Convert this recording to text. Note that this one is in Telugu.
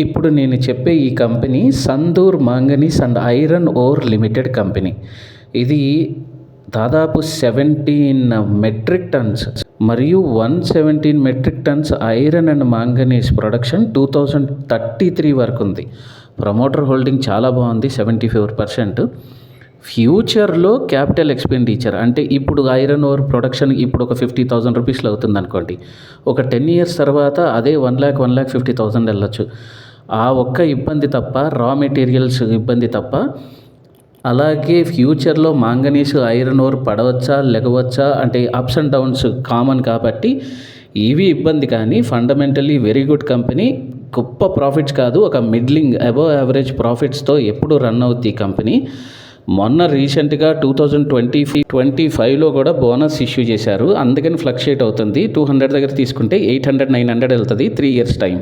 ఇప్పుడు నేను చెప్పే ఈ company Sandur manganese and iron ore limited company. ఇది దాదాపు 17 మెట్రిక్ టన్స్ మరియు 117 metric tons iron and manganese production 2033 వరకు ఉంది. ప్రమోటర్ హోల్డింగ్ చాలా బాగుంది, 74%. ఫ్యూచర్లో క్యాపిటల్ ఎక్స్పెండిచర్ అంటే ఇప్పుడు ఐరన్ ఓర్ ప్రొడక్షన్ ఇప్పుడు ఒక 50,000 రూపీస్లో అవుతుంది అనుకోండి, ఒక 10 years తర్వాత అదే 1,50,000 వెళ్ళొచ్చు. ఆ ఒక్క ఇబ్బంది తప్ప, రా మెటీరియల్స్ ఇబ్బంది తప్ప. అలాగే ఫ్యూచర్లో మాంగనీస్ ఐరన్ ఓర్ పడవచ్చా లెగవచ్చా అంటే అప్స్ అండ్ డౌన్స్ కామన్ కాబట్టి ఇవి ఇబ్బంది. కానీ ఫండమెంటల్లీ వెరీ గుడ్ కంపెనీ. గొప్ప ప్రాఫిట్స్ కాదు, ఒక మిడ్లింగ్ అబవ్ యావరేజ్ ప్రాఫిట్స్తో ఎప్పుడు రన్ అవుద్ది ఈ కంపెనీ. మొన్న రీసెంట్గా 2025లో కూడా బోనస్ ఇష్యూ చేశారు, అందుకని ఫ్లక్చుయేట్ అవుతుంది. 200 దగ్గర తీసుకుంటే 800-900 వెళ్తుంది 3 years టైం.